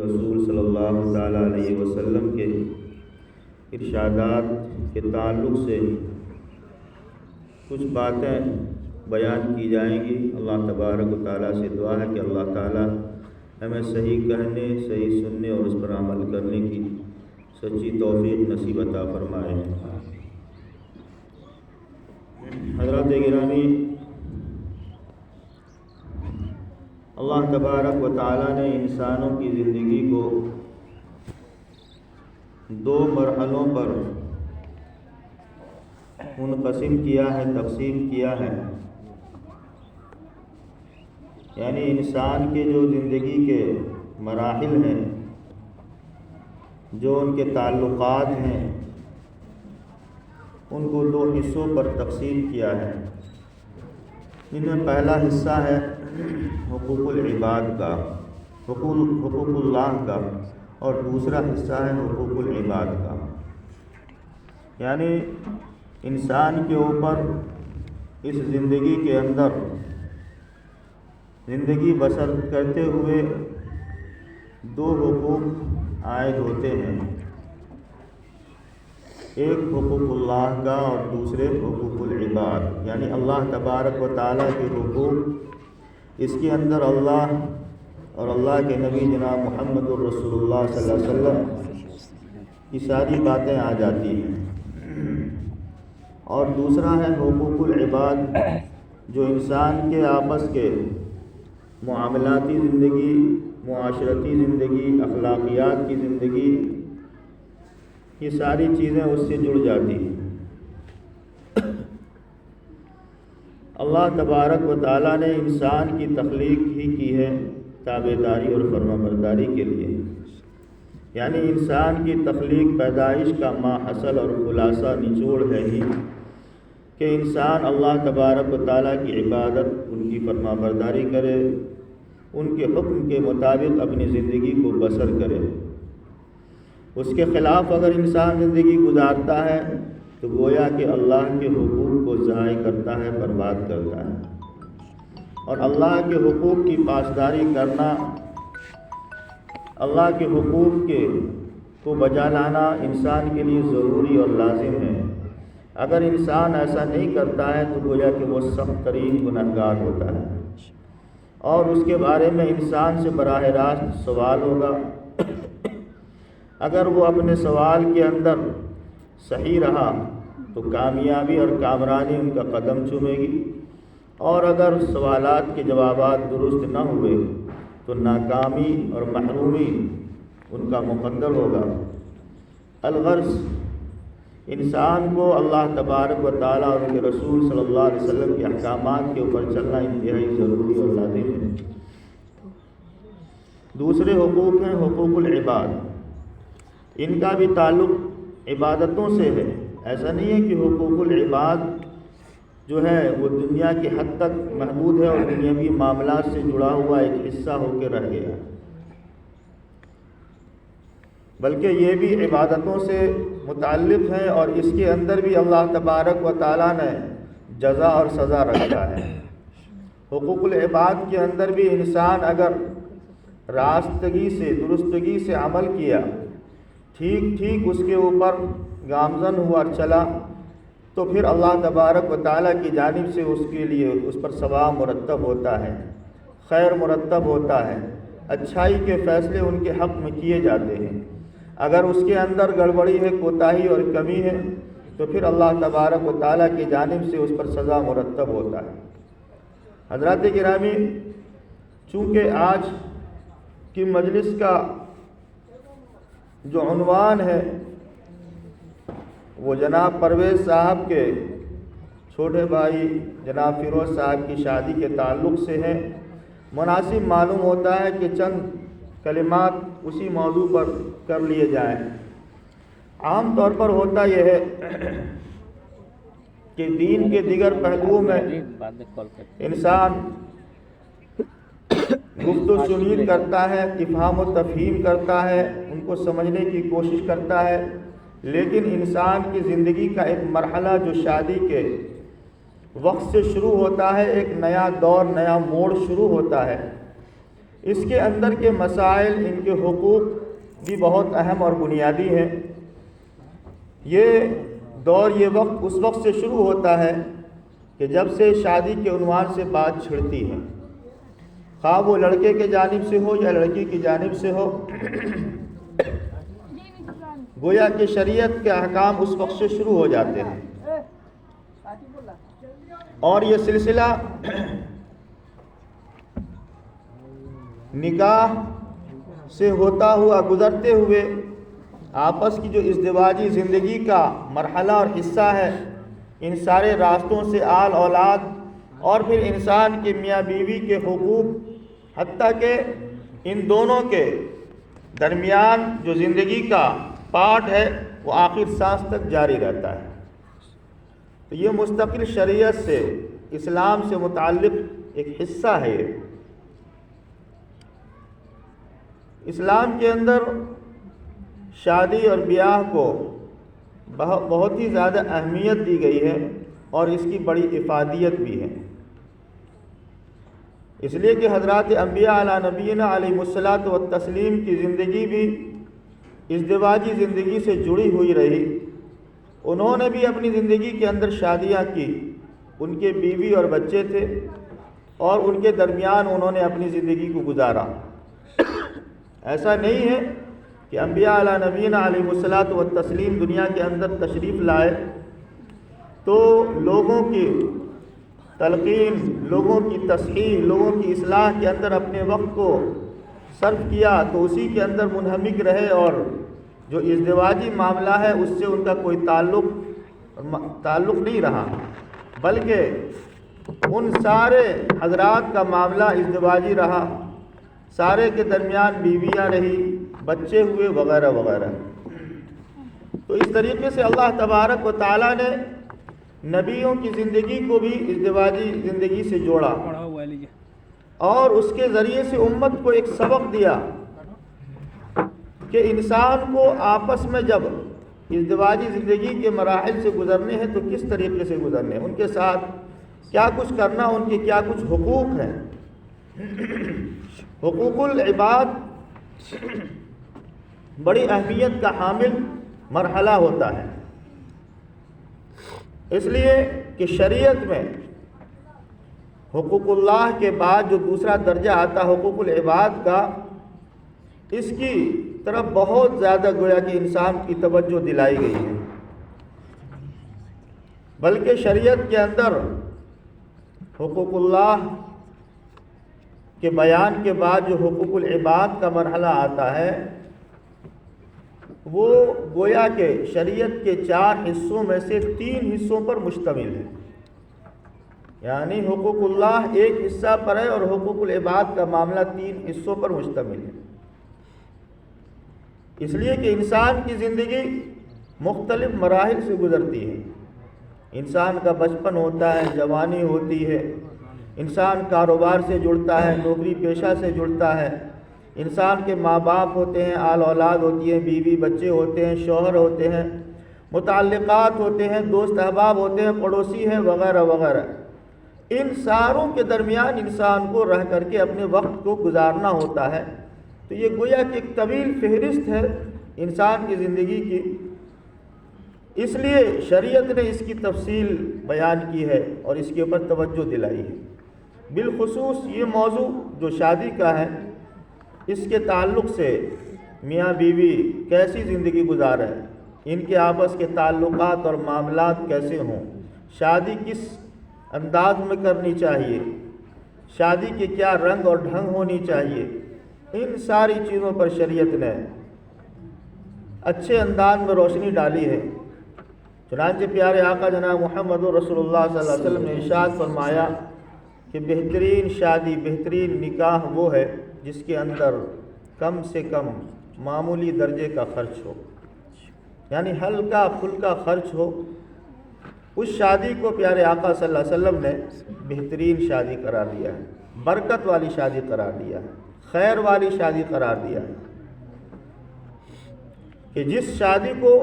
رسول صلی اللہ تعالیٰ علیہ وسلم کے ارشادات کے تعلق سے کچھ باتیں بیان کی جائیں گی۔ اللہ تبارک و تعالیٰ سے دعا ہے کہ اللہ تعالیٰ ہمیں صحیح کہنے، صحیح سننے اور اس پر عمل کرنے کی سچی توفیق نصیب عطا فرمائے۔ حضرات گرامی، اللہ تبارک و تعالیٰ نے انسانوں کی زندگی کو دو مرحلوں پر منقسم کیا ہے، تقسیم کیا ہے۔ یعنی انسان کے جو زندگی کے مراحل ہیں، جو ان کے تعلقات ہیں، ان کو دو حصوں پر تقسیم کیا ہے۔ ان میں پہلا حصہ ہے حقوق العباد کا، حقوق اللہ کا، اور دوسرا حصہ ہے حقوق العباد کا۔ یعنی انسان کے اوپر اس زندگی کے اندر زندگی بسر کرتے ہوئے دو حقوق عائد ہوتے ہیں، ایک حقوق اللہ کا اور دوسرے حقوق العباد۔ یعنی اللہ تبارک و تعالیٰ کے حقوق، اس کے اندر اللہ اور اللہ کے نبی جناب محمد الرسول اللہ صلی اللہ علیہ وسلم کی ساری باتیں آ جاتی ہیں، اور دوسرا ہے حقوق العباد، جو انسان کے آپس کے معاملاتی زندگی، معاشرتی زندگی، اخلاقیات کی زندگی، یہ ساری چیزیں اس سے جڑ جاتی ہیں۔ اللہ تبارک و تعالیٰ نے انسان کی تخلیق ہی کی ہے تابعداری اور فرمانبرداری کے لیے۔ یعنی انسان کی تخلیق، پیدائش کا ماحصل اور خلاصہ نچوڑ ہے ہی کہ انسان اللہ تبارک و تعالیٰ کی عبادت، ان کی فرمانبرداری کرے، ان کے حکم کے مطابق اپنی زندگی کو بسر کرے۔ اس کے خلاف اگر انسان زندگی گزارتا ہے تو گویا کہ اللہ کے حقوق کو ضائع کرتا ہے، برباد کرتا ہے۔ اور اللہ کے حقوق کی پاسداری کرنا، اللہ کے حقوق کو بجا لانا انسان کے لیے ضروری اور لازم ہے۔ اگر انسان ایسا نہیں کرتا ہے تو گویا کہ وہ سخت ترین گنہگار ہوتا ہے، اور اس کے بارے میں انسان سے براہ راست سوال ہوگا۔ اگر وہ اپنے سوال کے اندر صحیح رہا تو کامیابی اور کامرانی ان کا قدم چومے گی، اور اگر سوالات کے جوابات درست نہ ہوئے تو ناکامی اور محرومی ان کا مقدر ہوگا۔ الغرض انسان کو اللہ تبارک و تعالیٰ اور ان کے رسول صلی اللہ علیہ وسلم کے احکامات کے اوپر چلنا انتہائی ضروری اور لازم ہے۔ دوسرے حقوق ہیں حقوق العباد۔ ان کا بھی تعلق عبادتوں سے ہے۔ ایسا نہیں ہے کہ حقوق العباد جو ہے وہ دنیا کی حد تک محدود ہے اور دنیاوی معاملات سے جڑا ہوا ایک حصہ ہو کے رہ گیا، بلکہ یہ بھی عبادتوں سے متعلق ہے، اور اس کے اندر بھی اللہ تبارک و تعالیٰ نے جزا اور سزا رکھا ہے۔ حقوق العباد کے اندر بھی انسان اگر راستگی سے، درستگی سے عمل کیا، ٹھیک اس کے اوپر گامزن ہوا چلا، تو پھر اللہ تبارک و تعالیٰ کی جانب سے اس کے لیے اس پر ثواب مرتب ہوتا ہے، خیر مرتب ہوتا ہے، اچھائی کے فیصلے ان کے حق میں کیے جاتے ہیں۔ اگر اس کے اندر گڑبڑی ہے، کوتاہی اور کمی ہے، تو پھر اللہ تبارک و تعالیٰ کی جانب سے اس پر سزا مرتب ہوتا ہے۔ حضرات گرامی، چونکہ آج کی مجلس کا جو عنوان ہے وہ جناب پرویز صاحب کے چھوٹے بھائی جناب فیروز صاحب کی شادی کے تعلق سے ہے، مناسب معلوم ہوتا ہے کہ چند کلمات اسی موضوع پر کر لیے جائیں۔ عام طور پر ہوتا یہ ہے کہ دین کے دیگر پہلوؤں میں انسان گفت و شنید کرتا ہے، افہام و تفہیم کرتا ہے، ان کو سمجھنے کی کوشش کرتا ہے، لیکن انسان کی زندگی کا ایک مرحلہ جو شادی کے وقت سے شروع ہوتا ہے، ایک نیا دور، نیا موڑ شروع ہوتا ہے۔ اس کے اندر کے مسائل، ان کے حقوق بھی بہت اہم اور بنیادی ہیں۔ یہ دور، یہ وقت اس وقت سے شروع ہوتا ہے کہ جب سے شادی کے عنوان سے بات چھڑتی ہے، خواہ وہ لڑکے کے جانب سے ہو یا لڑکی کی جانب سے ہو۔ گویا کہ شریعت کے احکام اس وقت سے شروع ہو جاتے ہیں، اور یہ سلسلہ نکاح سے ہوتا ہوا گزرتے ہوئے آپس کی جو ازدواجی زندگی کا مرحلہ اور حصہ ہے، ان سارے راستوں سے آل اولاد اور پھر انسان کے میاں بیوی کے حقوق، حتیٰ کہ ان دونوں کے درمیان جو زندگی کا پارٹ ہے وہ آخر سانس تک جاری رہتا ہے۔ تو یہ مستقل شریعت سے، اسلام سے متعلق ایک حصہ ہے۔ یہ اسلام کے اندر شادی اور بیاہ کو بہت ہی زیادہ اہمیت دی گئی ہے، اور اس کی بڑی افادیت بھی ہے، اس لیے کہ حضرات انبیاء علی نبینا علیہ الصلاۃ والتسلیم کی زندگی بھی ازدواجی زندگی سے جڑی ہوئی رہی۔ انہوں نے بھی اپنی زندگی کے اندر شادیاں کی، ان کے بیوی اور بچے تھے، اور ان کے درمیان انہوں نے اپنی زندگی کو گزارا۔ ایسا نہیں ہے کہ انبیاء علی نبینا علیہ الصلاۃ والتسلیم دنیا کے اندر تشریف لائے تو لوگوں کی تلقین، لوگوں کی تصحیح، لوگوں کی اصلاح کے اندر اپنے وقت کو صرف کیا تو اسی کے اندر منہمک رہے، اور جو ازدواجی معاملہ ہے اس سے ان کا کوئی تعلق نہیں رہا، بلکہ ان سارے حضرات کا معاملہ ازدواجی رہا، سارے کے درمیان بیویاں رہی، بچے ہوئے، وغیرہ وغیرہ۔ تو اس طریقے سے اللہ تبارک و تعالیٰ نے نبیوں کی زندگی کو بھی ازدواجی زندگی سے جوڑا، اور اس کے ذریعے سے امت کو ایک سبق دیا کہ انسان کو آپس میں جب ازدواجی زندگی کے مراحل سے گزرنے ہیں تو کس طریقے سے گزرنے ہیں، ان کے ساتھ کیا کچھ کرنا، ان کے کیا کچھ حقوق ہیں۔ حقوق العباد بڑی اہمیت کا حامل مرحلہ ہوتا ہے، اس لیے کہ شریعت میں حقوق اللہ کے بعد جو دوسرا درجہ آتا حقوق العباد کا، اس کی طرف بہت زیادہ گویا کہ انسان کی توجہ دلائی گئی ہے، بلکہ شریعت کے اندر حقوق اللہ کے بیان کے بعد جو حقوق العباد کا مرحلہ آتا ہے وہ گویا کہ شریعت کے 4 حصوں میں سے 3 حصوں پر مشتمل ہے، یعنی حقوق اللہ ایک حصہ پر ہے اور حقوق العباد کا معاملہ 3 حصوں پر مشتمل ہے، اس لیے کہ انسان کی زندگی مختلف مراحل سے گزرتی ہے۔ انسان کا بچپن ہوتا ہے، جوانی ہوتی ہے، انسان کاروبار سے جڑتا ہے، نوکری پیشہ سے جڑتا ہے، انسان کے ماں باپ ہوتے ہیں، آل اولاد ہوتی ہے، بیوی بچے ہوتے ہیں، شوہر ہوتے ہیں، متعلقات ہوتے ہیں، دوست احباب ہوتے ہیں، پڑوسی ہیں، وغیرہ وغیرہ۔ ان ساروں کے درمیان انسان کو رہ کر کے اپنے وقت کو گزارنا ہوتا ہے، تو یہ گویا کہ ایک طویل فہرست ہے انسان کی زندگی کی، اس لیے شریعت نے اس کی تفصیل بیان کی ہے اور اس کے اوپر توجہ دلائی ہے۔ بالخصوص یہ موضوع جو شادی کا ہے، اس کے تعلق سے میاں بیوی کیسی زندگی گزاریں، ان کے آپس کے تعلقات اور معاملات کیسے ہوں، شادی کس انداز میں کرنی چاہیے، شادی کے کیا رنگ اور ڈھنگ ہونی چاہیے، ان ساری چیزوں پر شریعت نے اچھے انداز میں روشنی ڈالی ہے۔ چنانچہ پیارے آقا جناب محمد رسول اللہ صلی اللہ علیہ وسلم نے ارشاد فرمایا کہ بہترین شادی، بہترین نکاح وہ ہے جس کے اندر کم سے کم معمولی درجے کا خرچ ہو، یعنی ہلکا پھلکا خرچ ہو۔ اس شادی کو پیارے آقا صلی اللہ علیہ وسلم نے بہترین شادی قرار دیا ہے، برکت والی شادی قرار دیا ہے، خیر والی شادی قرار دیا ہے، کہ جس شادی کو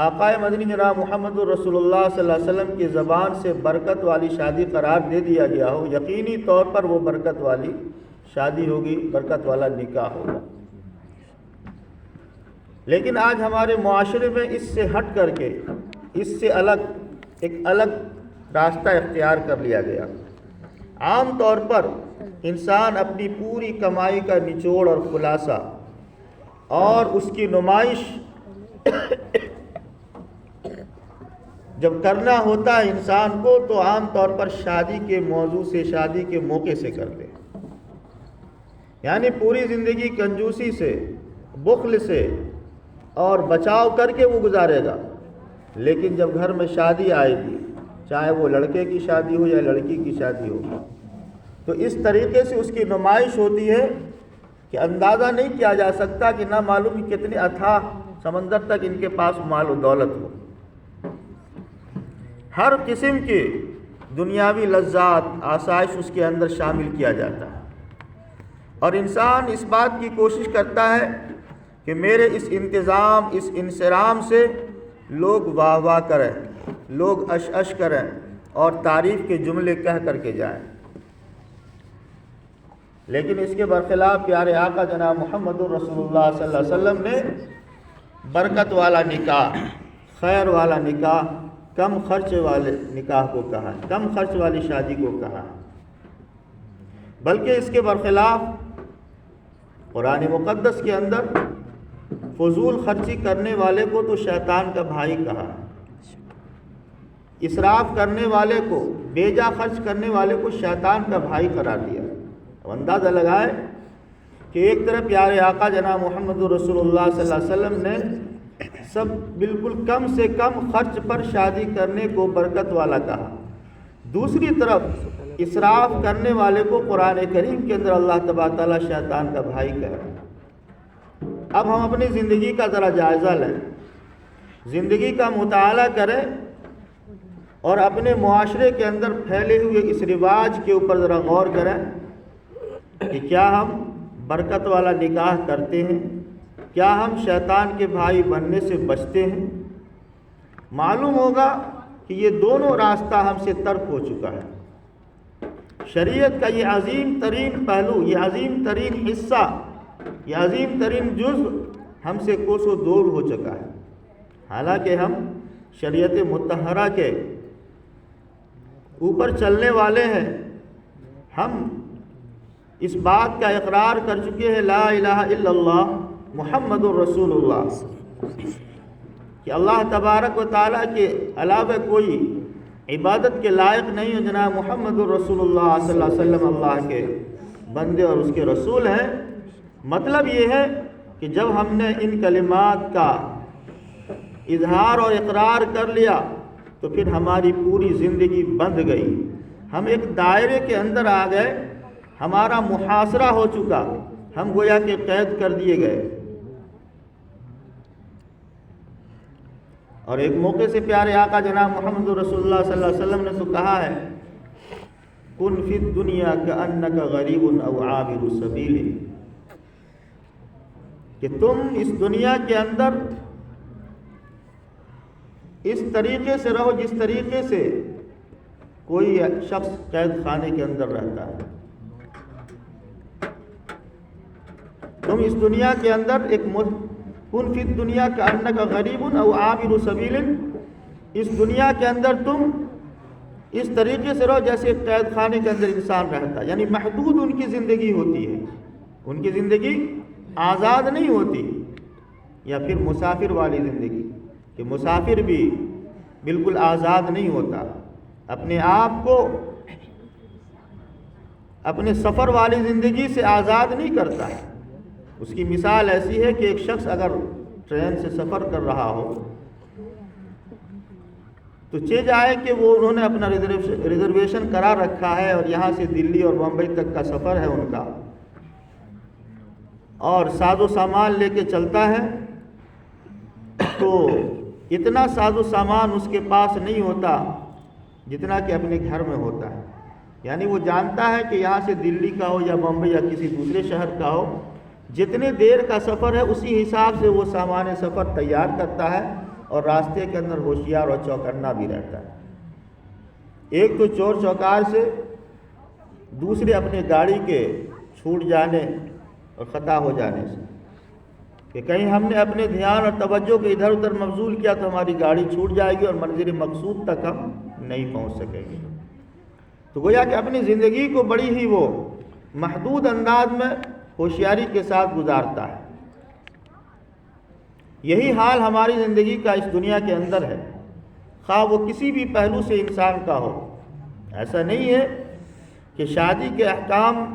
آقا مدنی جناب محمد رسول اللہ صلی اللہ علیہ وسلم کی زبان سے برکت والی شادی قرار دے دیا گیا ہو، یقینی طور پر وہ برکت والی شادی ہوگی، برکت والا نکاح ہوگا۔ لیکن آج ہمارے معاشرے میں اس سے ہٹ کر کے، اس سے ایک الگ راستہ اختیار کر لیا گیا۔ عام طور پر انسان اپنی پوری کمائی کا نچوڑ اور خلاصہ اور اس کی نمائش جب کرنا ہوتا ہے انسان کو، تو عام طور پر شادی کے موضوع سے، شادی کے موقع سے کرتے ہیں۔ یعنی پوری زندگی کنجوسی سے، بخل سے اور بچاؤ کر کے وہ گزارے گا، لیکن جب گھر میں شادی آئے گی، چاہے وہ لڑکے کی شادی ہو یا لڑکی کی شادی ہو، تو اس طریقے سے اس کی نمائش ہوتی ہے کہ اندازہ نہیں کیا جا سکتا کہ نہ معلوم کتنے اتھاہ سمندر تک ان کے پاس مال و دولت ہو۔ ہر قسم کی دنیاوی لذات، آسائش اس کے اندر شامل کیا جاتا ہے، اور انسان اس بات کی کوشش کرتا ہے کہ میرے اس انتظام، اس انصرام سے لوگ واہ واہ کریں، لوگ اش اش کریں اور تعریف کے جملے کہہ کر کے جائیں۔ لیکن اس کے برخلاف پیارے آقا جناب محمد الرسول اللہ صلی اللہ علیہ وسلم نے برکت والا نکاح، خیر والا نکاح، کم خرچ والے نکاح کو کہا ہے، کم خرچ والی شادی کو کہا ہے۔ بلکہ اس کے برخلاف قرآن مقدس کے اندر فضول خرچی کرنے والے کو تو شیطان کا بھائی کہا ہے، اسراف کرنے والے کو، بیجا خرچ کرنے والے کو شیطان کا بھائی قرار دیا۔ اب اندازہ لگائے کہ ایک طرف پیارے آقا جناب محمد رسول اللہ صلی اللہ علیہ وسلم نے سب بالکل کم سے کم خرچ پر شادی کرنے کو برکت والا کہا، دوسری طرف اسراف کرنے والے کو قرآن کریم کے اندر اللہ تبارک تعالیٰ شیطان کا بھائی کہہ رہا ہے۔ اب ہم اپنی زندگی کا ذرا جائزہ لیں، زندگی کا مطالعہ کریں اور اپنے معاشرے کے اندر پھیلے ہوئے اس رواج کے اوپر ذرا غور کریں کہ کیا ہم برکت والا نکاح کرتے ہیں، کیا ہم شیطان کے بھائی بننے سے بچتے ہیں؟ معلوم ہوگا کہ یہ دونوں راستہ ہم سے ترک ہو چکا ہے۔ شریعت کا یہ عظیم ترین پہلو، یہ عظیم ترین حصہ، یہ عظیم ترین جزء ہم سے کوسوں دور ہو چکا ہے۔ حالانکہ ہم شریعت مطہرہ کے اوپر چلنے والے ہیں، ہم اس بات کا اقرار کر چکے ہیں لا الہ الا اللہ محمد الرسول اللہ، کہ اللہ تبارک و تعالیٰ کے علاوہ کوئی عبادت کے لائق نہیں ہے، جناب محمد الرسول اللہ صلی اللہ علیہ وسلم اللہ کے بندے اور اس کے رسول ہیں۔ مطلب یہ ہے کہ جب ہم نے ان کلمات کا اظہار اور اقرار کر لیا تو پھر ہماری پوری زندگی بندھ گئی، ہم ایک دائرے کے اندر آ گئے، ہمارا محاصرہ ہو چکا، ہم گویا کہ قید کر دیے گئے۔ اور ایک موقع سے پیارے آقا جناب محمد رسول اللہ صلی اللہ علیہ وسلم نے تو کہا ہے کن فی الدنیا کأنک غریب او عابر سبیل، کہ تم اس دنیا کے اندر اس طریقے سے رہو جس طریقے سے کوئی شخص قید خانے کے اندر رہتا ہے۔ تم اس دنیا کے اندر کن فی الدنیا کأنک غریب او عابر سبیل، اس دنیا کے اندر تم اس طریقے سے رہو جیسے ایک قید خانے کے اندر انسان رہتا ہے، یعنی محدود ان کی زندگی ہوتی ہے، ان کی زندگی آزاد نہیں ہوتی۔ یا پھر مسافر والی زندگی، کہ مسافر بھی بالکل آزاد نہیں ہوتا، اپنے آپ کو اپنے سفر والی زندگی سے آزاد نہیں کرتا۔ اس کی مثال ایسی ہے کہ ایک شخص اگر ٹرین سے سفر کر رہا ہو تو جائے کہ وہ انہوں نے اپنا ریزرویشن کرا رکھا ہے اور یہاں سے دلی اور بمبئی تک کا سفر ہے ان کا، اور ساز و سامان لے کے چلتا ہے، تو اتنا ساز و سامان اس کے پاس نہیں ہوتا جتنا کہ اپنے گھر میں ہوتا ہے۔ یعنی وہ جانتا ہے کہ یہاں سے دلی کا ہو یا بمبئی یا کسی دوسرے شہر کا ہو، جتنے دیر کا سفر ہے اسی حساب سے وہ سامان سفر تیار کرتا ہے اور راستے کے اندر ہوشیار اور چوکنا بھی رہتا ہے۔ ایک تو چور چوکار سے، دوسرے اپنے گاڑی کے چھوٹ جانے اور خطا ہو جانے سے، کہ کہیں ہم نے اپنے دھیان اور توجہ کو ادھر ادھر مبذول کیا تو ہماری گاڑی چھوٹ جائے گی اور منزل مقصود تک ہم نہیں پہنچ سکیں گے۔ تو گویا کہ اپنی زندگی کو بڑی ہی وہ محدود انداز میں ہوشیاری کے ساتھ گزارتا ہے۔ یہی حال ہماری زندگی کا اس دنیا کے اندر ہے، خواہ وہ کسی بھی پہلو سے انسان کا ہو۔ ایسا نہیں ہے کہ شادی کے احکام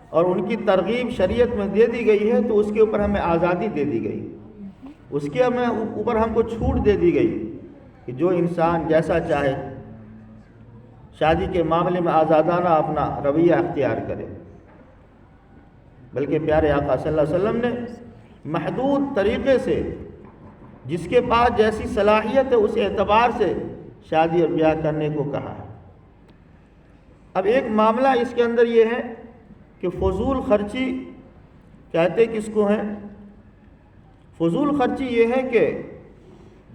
اور ان کی ترغیب شریعت میں دے دی گئی ہے تو اس کے اوپر ہمیں آزادی دے دی گئی، اس کے اوپر ہم کو چھوٹ دے دی گئی کہ جو انسان جیسا چاہے شادی کے معاملے میں آزادانہ اپنا رویہ اختیار کرے، بلکہ پیارے آقا صلی اللہ علیہ وسلم نے محدود طریقے سے جس کے پاس جیسی صلاحیت ہے اس اعتبار سے شادی اور بیاہ کرنے کو کہا ہے۔ اب ایک معاملہ اس کے اندر یہ ہے کہ فضول خرچی کہتے کس کو ہیں؟ فضول خرچی یہ ہے کہ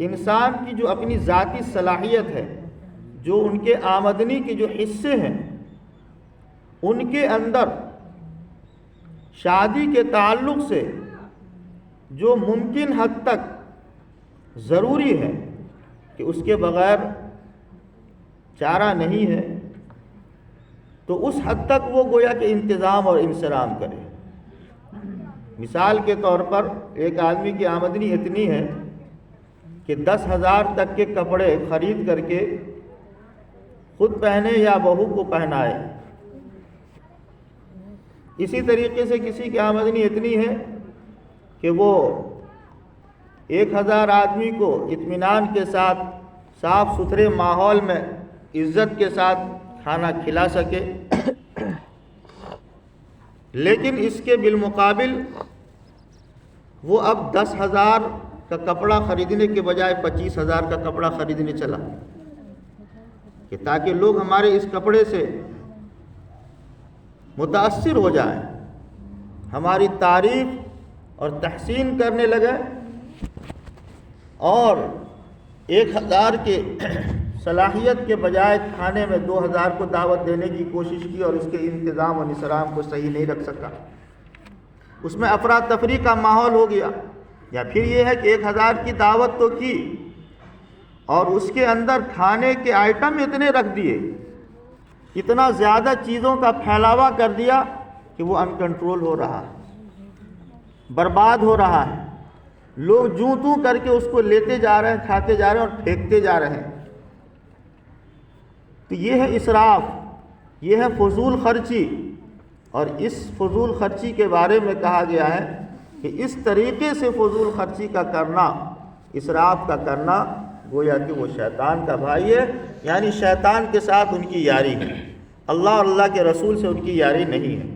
انسان کی جو اپنی ذاتی صلاحیت ہے، جو ان کے آمدنی کے جو حصے ہیں، ان کے اندر شادی کے تعلق سے جو ممکن حد تک ضروری ہے کہ اس کے بغیر چارہ نہیں ہے، تو اس حد تک وہ گویا کہ انتظام اور انصرام کرے۔ مثال کے طور پر ایک آدمی کی آمدنی اتنی ہے کہ 10,000 تک کے کپڑے خرید کر کے خود پہنے یا بہو کو پہنائے۔ اسی طریقے سے کسی کی آمدنی اتنی ہے کہ وہ 1,000 آدمی کو اطمینان کے ساتھ صاف ستھرے ماحول میں عزت کے ساتھ کھانا کھلا سکے، لیکن اس کے بالمقابل وہ اب 10,000 کا کپڑا خریدنے کے بجائے 25,000 کا کپڑا خریدنے چلا کہ تاکہ لوگ ہمارے اس کپڑے سے متاثر ہو جائیں، ہماری تعریف اور تحسین کرنے لگے، اور 1,000 کے صلاحیت کے بجائے کھانے میں 2,000 کو دعوت دینے کی کوشش کی اور اس کے انتظام و نظام کو صحیح نہیں رکھ سکا۔ اس میں افراتفری کا ماحول ہو گیا۔ یا پھر یہ ہے کہ 1,000 کی دعوت تو کی اور اس کے اندر کھانے کے آئٹم اتنے رکھ دیے، اتنا زیادہ چیزوں کا پھیلاوا کر دیا کہ وہ ان کنٹرول ہو رہا ہے، برباد ہو رہا ہے۔ لوگ جوں توں کر کے اس کو لیتے جا رہے ہیں، کھاتے جا رہے ہیں اور پھینکتے جا رہے ہیں۔ تو یہ ہے اسراف، یہ ہے فضول خرچی، اور اس فضول خرچی کے بارے میں کہا گیا ہے کہ اس طریقے سے فضول خرچی کا کرنا، اسراف کا کرنا، گویا کہ وہ شیطان کا بھائی ہے، یعنی شیطان کے ساتھ ان کی یاری ہے، اللہ اور اللہ کے رسول سے ان کی یاری نہیں ہے۔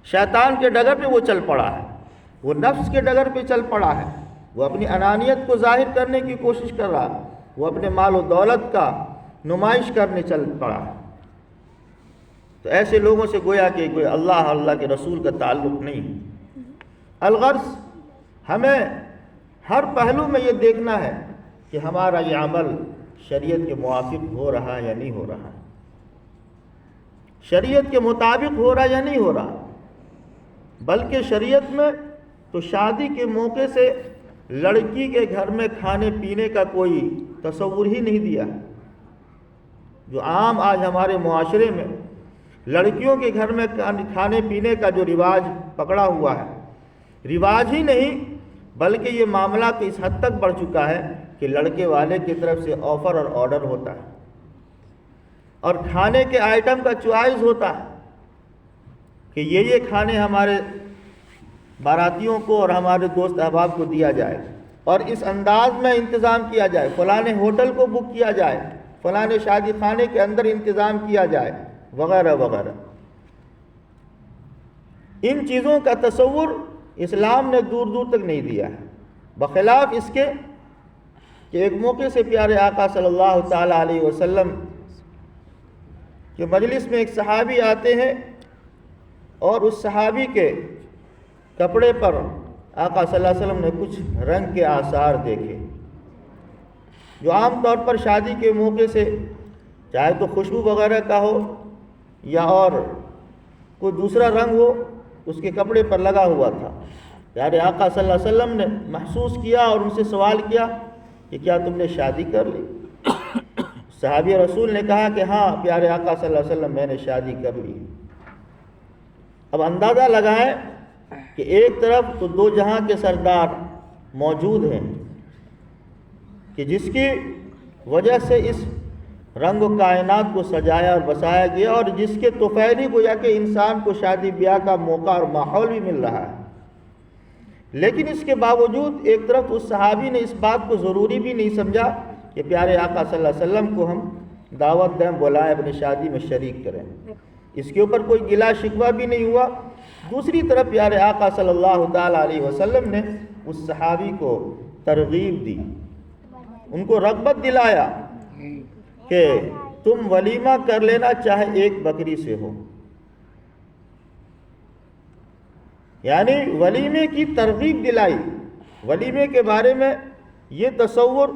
شیطان کے ڈگر پہ وہ چل پڑا ہے، وہ نفس کے ڈگر پہ چل پڑا ہے، وہ اپنی انانیت کو ظاہر کرنے کی کوشش کر رہا ہے، وہ اپنے مال و دولت کا نمائش کرنے چل پڑا ہے۔ تو ایسے لوگوں سے گویا کہ کوئی اللہ اور اللہ کے رسول کا تعلق نہیں۔ الغرض ہمیں ہر پہلو میں یہ دیکھنا ہے کہ ہمارا یہ عمل شریعت کے موافق ہو رہا ہے یا نہیں ہو رہا ہے، شریعت کے مطابق ہو رہا ہے یا نہیں ہو رہا۔ بلکہ شریعت میں تو شادی کے موقع سے لڑکی کے گھر میں کھانے پینے کا کوئی تصور ہی نہیں دیا۔ جو عام آج ہمارے معاشرے میں لڑکیوں کے گھر میں کھانے پینے کا جو رواج پکڑا ہوا ہے، رواج ہی نہیں بلکہ یہ معاملہ تو اس حد تک بڑھ چکا ہے کہ لڑکے والے کی طرف سے آفر اور آرڈر ہوتا ہے، اور کھانے کے آئٹم کا چوائس ہوتا ہے کہ یہ کھانے ہمارے باراتیوں کو اور ہمارے دوست احباب کو دیا جائے، اور اس انداز میں انتظام کیا جائے، فلاں ہوٹل کو بک کیا جائے، فلاں شادی خانے کے اندر انتظام کیا جائے، وغیرہ وغیرہ۔ ان چیزوں کا تصور اسلام نے دور دور تک نہیں دیا ہے، بخلاف اس کے کہ ایک موقع سے پیارے آقا صلی اللہ تعالی علیہ وسلم کے مجلس میں ایک صحابی آتے ہیں، اور اس صحابی کے کپڑے پر آقا صلی اللہ علیہ وسلم نے کچھ رنگ کے آثار دیکھے، جو عام طور پر شادی کے موقع سے چاہے تو خوشبو وغیرہ کا ہو یا اور کوئی دوسرا رنگ ہو اس کے کپڑے پر لگا ہوا تھا۔ پیارے آقا صلی اللہ علیہ وسلم نے محسوس کیا اور ان سے سوال کیا کہ کیا تم نے شادی کر لی؟ صحابی رسول نے کہا کہ ہاں پیارے آقا صلی اللہ علیہ وسلم میں نے شادی کر لی۔ اب اندازہ لگائیں کہ ایک طرف تو دو جہاں کے سردار موجود ہیں کہ جس کی وجہ سے اس رنگ و کائنات کو سجایا اور بسایا گیا، اور جس کے توفیل ہی گویا کہ انسان کو شادی بیاہ کا موقع اور ماحول بھی مل رہا ہے، لیکن اس کے باوجود ایک طرف اس صحابی نے اس بات کو ضروری بھی نہیں سمجھا کہ پیارے آقا صلی اللہ علیہ وسلم کو ہم دعوت دیں، بلائیں، اپنی شادی میں شریک کریں، اس کے اوپر کوئی گلا شکوہ بھی نہیں ہوا۔ دوسری طرف پیارے آقا صلی اللہ تعالیٰ علیہ وسلم نے اس صحابی کو ترغیب دی، ان کو رغبت دلایا کہ تم ولیمہ کر لینا چاہے ایک بکری سے ہو، یعنی ولیمے کی ترغیب دلائی۔ ولیمے کے بارے میں یہ تصور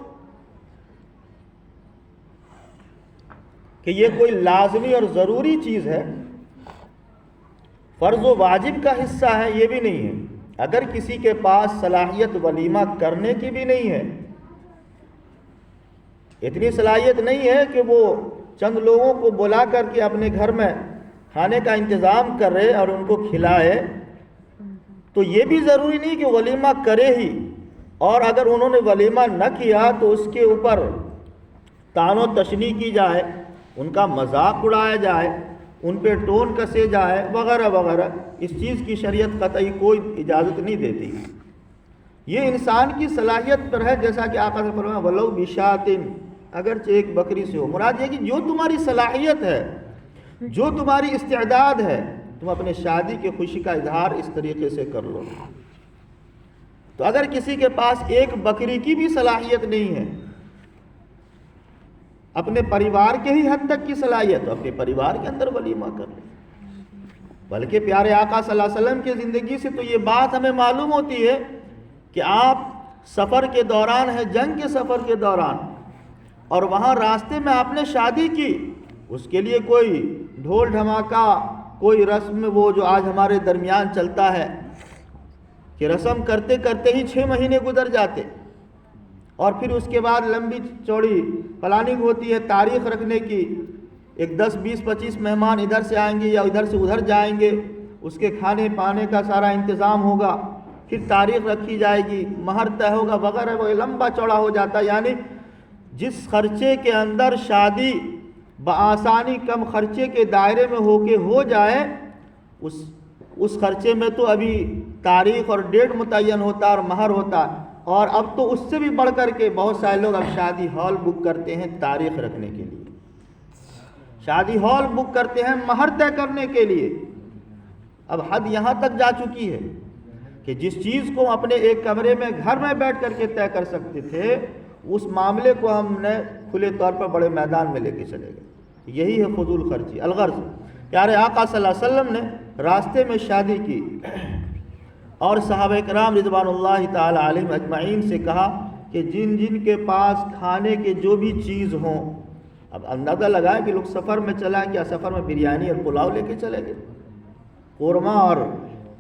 کہ یہ کوئی لازمی اور ضروری چیز ہے، فرض و واجب کا حصہ ہے، یہ بھی نہیں ہے۔ اگر کسی کے پاس صلاحیت ولیمہ کرنے کی بھی نہیں ہے، اتنی صلاحیت نہیں ہے کہ وہ چند لوگوں کو بلا کر کے اپنے گھر میں کھانے کا انتظام کرے اور ان کو کھلائے، تو یہ بھی ضروری نہیں کہ ولیمہ کرے ہی، اور اگر انہوں نے ولیمہ نہ کیا تو اس کے اوپر طعن و تشنیع کی جائے، ان کا مذاق اڑایا جائے، ان پہ ٹون کسے جائے وغیرہ وغیرہ۔ اس چیز کی شریعت قطعی کوئی اجازت نہیں دیتی۔ یہ انسان کی صلاحیت پر ہے، جیسا کہ آقا نے فرمایا وَلَوْ بِشَاةٍ، اگرچہ ایک بکری سے ہو۔ مراد یہ کہ جو تمہاری صلاحیت ہے، جو تمہاری استعداد ہے، تم اپنے شادی کی خوشی کا اظہار اس طریقے سے کر لو۔ تو اگر کسی کے پاس ایک بکری کی بھی صلاحیت نہیں ہے، اپنے پریوار کے ہی حد تک کی صلاحیت، اپنے پریوار کے اندر ولیمہ کر لیں۔ بلکہ پیارے آقا صلی اللہ علیہ وسلم کی زندگی سے تو یہ بات ہمیں معلوم ہوتی ہے کہ آپ سفر کے دوران ہیں، جنگ کے سفر کے دوران، اور وہاں راستے میں آپ نے شادی کی، اس کے لیے کوئی ڈھول دھماکہ، کوئی رسم وہ جو آج ہمارے درمیان چلتا ہے کہ رسم کرتے کرتے ہی 6 مہینے گزر جاتے، اور پھر اس کے بعد لمبی چوڑی پلاننگ ہوتی ہے تاریخ رکھنے کی، ایک 10 20 25 مہمان ادھر سے آئیں گے یا ادھر سے ادھر جائیں گے، اس کے کھانے پانے کا سارا انتظام ہوگا، پھر تاریخ رکھی جائے گی، مہر طے ہوگا وغیرہ، وہ لمبا چوڑا ہو جاتا ہے۔ یعنی جس خرچے کے اندر شادی بآسانی کم خرچے کے دائرے میں ہو کے ہو جائے، اس خرچے میں تو ابھی تاریخ اور ڈیٹ متعین ہوتا اور مہر ہوتا، اور اب تو اس سے بھی بڑھ کر کے بہت سارے لوگ اب شادی ہال بک کرتے ہیں تاریخ رکھنے کے لیے، شادی ہال بک کرتے ہیں مہر طے کرنے کے لیے۔ اب حد یہاں تک جا چکی ہے کہ جس چیز کو اپنے ایک کمرے میں گھر میں بیٹھ کر کے طے کر سکتے تھے، اس معاملے کو ہم نے کھلے طور پر بڑے میدان میں لے کے چلے گئے۔ یہی ہے فضول خرچی۔ الغرض پیارے آقا صلی اللہ علیہ وسلم نے راستے میں شادی کی، اور صحابہ کرام رضوان اللہ تعالی علیہم اجمعین سے کہا کہ جن جن کے پاس کھانے کے جو بھی چیز ہوں، اب اندازہ لگائیں کہ لوگ سفر میں چلائیں، کیا سفر میں بریانی اور پلاؤ لے کے چلیں گے، قورمہ اور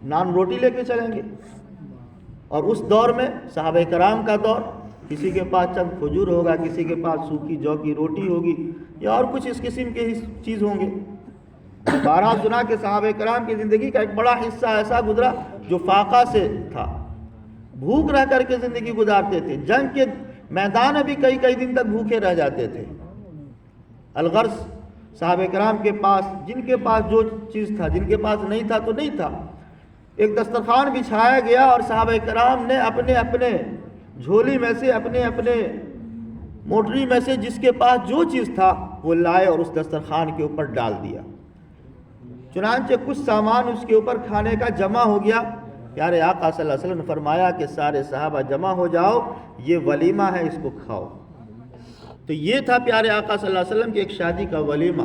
نان روٹی لے کے چلیں گے؟ اور اس دور میں صحابہ کرام کا دور، کسی کے پاس چند کھجور ہوگا، کسی کے پاس سوکھی جو کی روٹی ہوگی، یا اور کچھ اس قسم کے چیز ہوں گے۔ بارہ سنا کہ صحابہ کرام کی زندگی کا ایک بڑا حصہ ایسا گزرا جو فاقہ سے تھا، بھوک رہ کر کے زندگی گزارتے تھے، جنگ کے میدان میں بھی کئی کئی دن تک بھوکے رہ جاتے تھے۔ الغرض صحابہ کرام کے پاس جن کے پاس جو چیز تھا، جن کے پاس نہیں تھا تو نہیں تھا، ایک دسترخوان بچھایا گیا اور صحابہ کرام نے اپنے اپنے جھولی میں سے، اپنے اپنے موٹری میں سے جس کے پاس جو چیز تھا وہ لائے اور اس دسترخوان کے اوپر ڈال دیا۔ چنانچہ کچھ سامان اس کے اوپر کھانے کا جمع ہو گیا۔ پیارے آقا صلی اللہ علیہ وسلم نے فرمایا کہ سارے صحابہ جمع ہو جاؤ، یہ ولیمہ ہے، اس کو کھاؤ۔ تو یہ تھا پیارے آقا صلی اللہ علیہ وسلم کی ایک شادی کا ولیمہ۔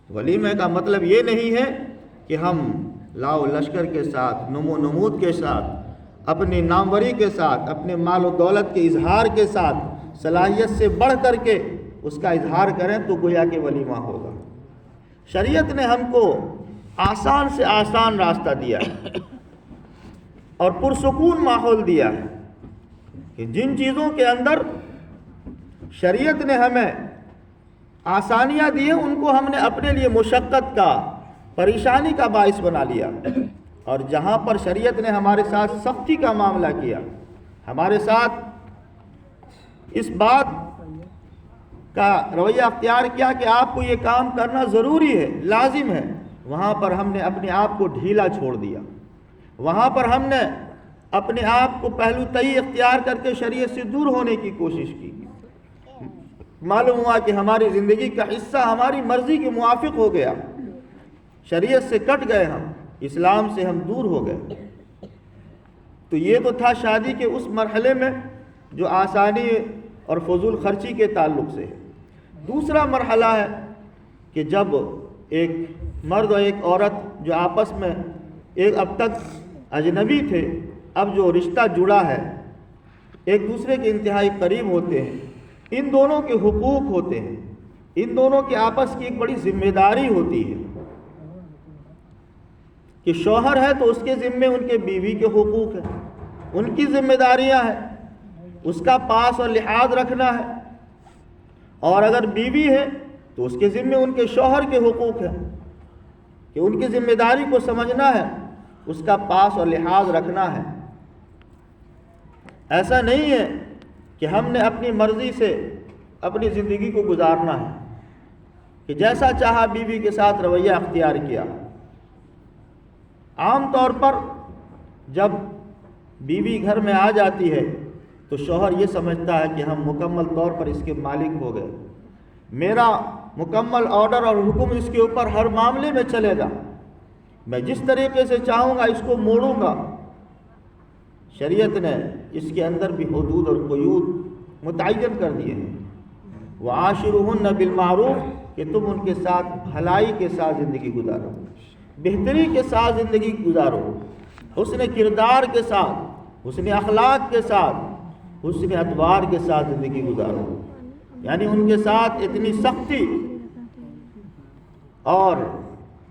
ولیمے کا مطلب یہ نہیں ہے کہ ہم لاؤ لشکر کے ساتھ، نمو نمود کے ساتھ، اپنی ناموری کے ساتھ، اپنے مال و دولت کے اظہار کے ساتھ، صلاحیت سے بڑھ کر کے اس کا اظہار کریں تو گویا کہ ولیمہ ہوگا۔ شریعت نے ہم کو آسان سے آسان راستہ دیا ہے اور پرسکون ماحول دیا ہے کہ جن چیزوں کے اندر شریعت نے ہمیں آسانیاں دی ہیں ان کو ہم نے اپنے لیے مشقت کا، پریشانی کا باعث بنا لیا، اور جہاں پر شریعت نے ہمارے ساتھ سختی کا معاملہ کیا، ہمارے ساتھ اس بات کا رویہ اختیار کیا کہ آپ کو یہ کام کرنا ضروری ہے، لازم ہے، وہاں پر ہم نے اپنے آپ کو ڈھیلا چھوڑ دیا، وہاں پر ہم نے اپنے آپ کو پہلو تئی اختیار کر کے شریعت سے دور ہونے کی کوشش کی۔ معلوم ہوا کہ ہماری زندگی کا حصہ ہماری مرضی کے موافق ہو گیا، شریعت سے کٹ گئے، ہم اسلام سے ہم دور ہو گئے۔ تو یہ تو تھا شادی کے اس مرحلے میں جو آسانی اور فضول خرچی کے تعلق سے ہے۔ دوسرا مرحلہ ہے کہ جب ایک مرد اور ایک عورت جو آپس میں اب تک اجنبی تھے، اب جو رشتہ جڑا ہے، ایک دوسرے کے انتہائی قریب ہوتے ہیں، ان دونوں کے حقوق ہوتے ہیں، ان دونوں کے آپس کی ایک بڑی ذمہ داری ہوتی ہے کہ شوہر ہے تو اس کے ذمے ان کے بیوی کے حقوق ہیں، ان کی ذمہ داریاں ہیں، اس کا پاس اور لحاظ رکھنا ہے، اور اگر بیوی ہے تو اس کے ذمے ان کے شوہر کے حقوق ہیں کہ ان کی ذمہ داری کو سمجھنا ہے، اس کا پاس اور لحاظ رکھنا ہے۔ ایسا نہیں ہے کہ ہم نے اپنی مرضی سے اپنی زندگی کو گزارنا ہے کہ جیسا چاہا بیوی کے ساتھ رویہ اختیار کیا۔ عام طور پر جب بیوی گھر میں آ جاتی ہے تو شوہر یہ سمجھتا ہے کہ ہم مکمل طور پر اس کے مالک ہو گئے، میرا مکمل آرڈر اور حکم اس کے اوپر ہر معاملے میں چلے گا، میں جس طریقے سے چاہوں گا اس کو موڑوں گا۔ شریعت نے اس کے اندر بھی حدود اور قیود متعین کر دیے ہیں۔ وَعَاشِرُهُنَّ بِالْمَعْرُوفِ کہ تم ان کے ساتھ بھلائی کے ساتھ زندگی گزارو، بہتری کے ساتھ زندگی گزارو، حسن کردار کے ساتھ، حسن اخلاق کے ساتھ، حسن اتوار کے ساتھ زندگی گزارو، یعنی ان کے ساتھ اتنی سختی اور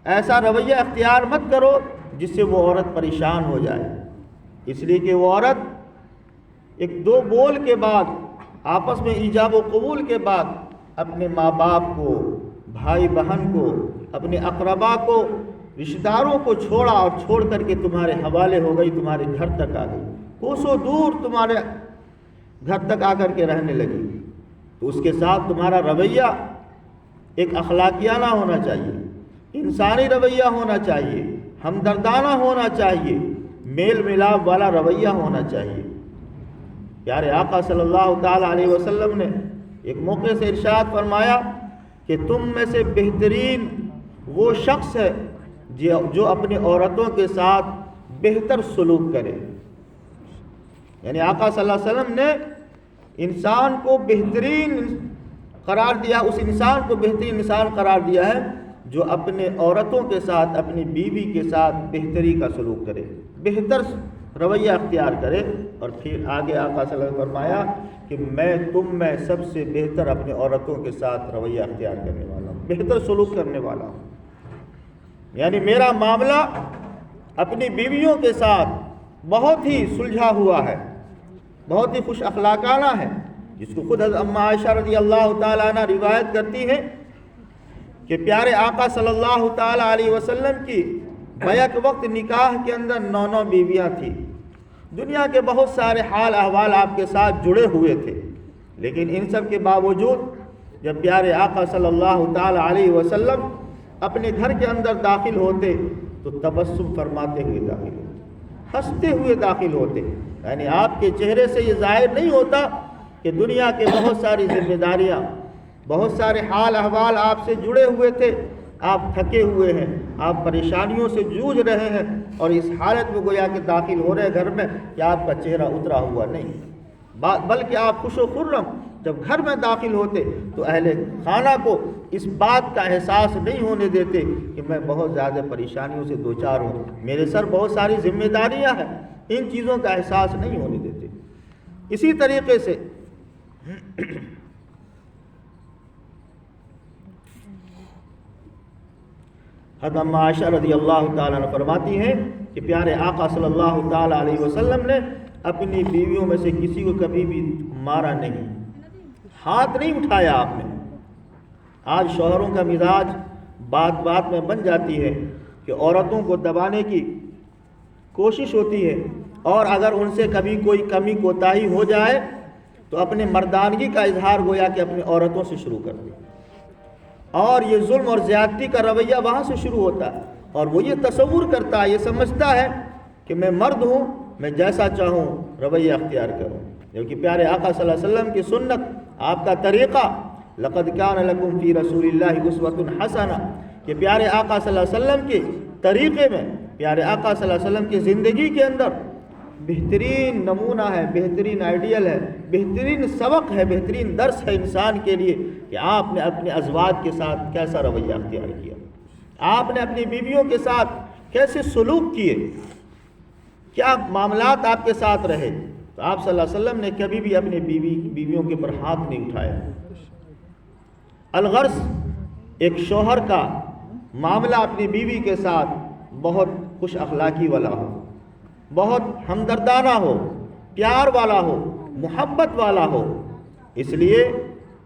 ایسا رویہ اختیار مت کرو جس سے وہ عورت پریشان ہو جائے، اس لیے کہ وہ عورت ایک دو بول کے بعد، آپس میں ایجاب و قبول کے بعد اپنے ماں باپ کو، بھائی بہن کو، اپنے اقربا کو، رشتہ داروں کو چھوڑا اور چھوڑ کر کے تمہارے حوالے ہو گئی، تمہارے گھر تک آ گئی، کوسوں دور تمہارے گھر تک آ کر کے رہنے لگی، تو اس کے ساتھ تمہارا رویہ ایک اخلاقیانہ ہونا چاہیے، انسانی رویہ ہونا چاہیے، ہمدردانہ ہونا چاہیے، میل ملاپ والا رویہ ہونا چاہیے۔ پیارے آقا صلی اللہ تعالی علیہ وسلم نے ایک موقع سے ارشاد فرمایا کہ تم میں سے بہترین وہ شخص ہے جو اپنی عورتوں کے ساتھ بہتر سلوک کرے، یعنی آقا صلی اللہ علیہ وسلم نے انسان کو بہترین قرار دیا، اس انسان کو بہترین انسان قرار دیا ہے جو اپنے عورتوں کے ساتھ، اپنی بیوی کے ساتھ بہتری کا سلوک کرے، بہتر رویہ اختیار کرے۔ اور پھر آگے آقا صلی اللہ علیہ وسلم نے فرمایا کہ میں تم میں سب سے بہتر اپنے عورتوں کے ساتھ رویہ اختیار کرنے والا ہوں، بہتر سلوک کرنے والا ہوں، یعنی میرا معاملہ اپنی بیویوں کے ساتھ بہت ہی سلجھا ہوا ہے، بہت ہی خوش اخلاقانہ ہے، جس کو خود حضرت اماں عائشہ رضی اللہ تعالیٰ عنہ روایت کرتی ہے کہ پیارے آقا صلی اللہ تعالیٰ علیہ وسلم کی بیک وقت نکاح کے اندر 9 بیویاں تھیں، دنیا کے بہت سارے حال احوال آپ کے ساتھ جڑے ہوئے تھے، لیکن ان سب کے باوجود جب پیارے آقا صلی اللہ تعالیٰ علیہ وسلم اپنے گھر کے اندر داخل ہوتے تو تبسم فرماتے ہوئے داخل ہوتے، ہنستے ہوئے داخل ہوتے، یعنی آپ کے چہرے سے یہ ظاہر نہیں ہوتا کہ دنیا کے بہت ساری ذمہ داریاں، بہت سارے حال احوال آپ سے جڑے ہوئے تھے، آپ تھکے ہوئے ہیں، آپ پریشانیوں سے جوجھ رہے ہیں، اور اس حالت میں گویا کہ داخل ہو رہے گھر میں کہ آپ کا چہرہ اترا ہوا نہیں، بلکہ آپ خوش و خرم جب گھر میں داخل ہوتے تو اہل خانہ کو اس بات کا احساس نہیں ہونے دیتے کہ میں بہت زیادہ پریشانیوں سے دوچار ہوں، میرے سر بہت ساری ذمہ داریاں ہیں، ان چیزوں کا احساس نہیں ہونے دیتے۔ اسی طریقے سے حضرت اما عائشہ رضی اللہ تعالیٰ عنہ فرماتی ہیں کہ پیارے آقا صلی اللہ تعالیٰ علیہ وسلم نے اپنی بیویوں میں سے کسی کو کبھی بھی مارا نہیں، ہاتھ نہیں اٹھایا آپ نے۔ آج شوہروں کا مزاج بات بات میں بن جاتی ہے کہ عورتوں کو دبانے کی کوشش ہوتی ہے، اور اگر ان سے کبھی کوئی کمی کوتاہی ہو جائے تو اپنے مردانگی کا اظہار گویا کہ اپنی عورتوں سے شروع کر دے، اور یہ ظلم اور زیادتی کا رویہ وہاں سے شروع ہوتا ہے، اور وہ یہ تصور کرتا ہے، یہ سمجھتا ہے کہ میں مرد ہوں، میں جیسا چاہوں رویہ اختیار کروں، جبکہ پیارے آقا صلی اللہ علیہ وسلم کی سنت، آپ کا طریقہ، لقد کان لکم فی رسول اللہ اسوۃ حسنہ، کہ پیارے آقا صلی اللہ علیہ وسلم کے طریقے میں، پیارے آقا صلی اللہ علیہ وسلم کی زندگی کے اندر بہترین نمونہ ہے، بہترین آئیڈیل ہے، بہترین سبق ہے، بہترین درس ہے انسان کے لیے کہ آپ نے اپنے ازواج کے ساتھ کیسا رویہ اختیار کیا، آپ نے اپنی بیویوں کے ساتھ کیسے سلوک کیے، کیا معاملات آپ کے ساتھ رہے۔ تو آپ صلی اللہ علیہ وسلم نے کبھی بھی اپنے بیویوں کے اوپر ہاتھ نہیں اٹھایا۔ الغرض ایک شوہر کا معاملہ اپنی بیوی کے ساتھ بہت خوش اخلاقی والا ہو، بہت ہمدردانہ ہو، پیار والا ہو، محبت والا ہو، اس لیے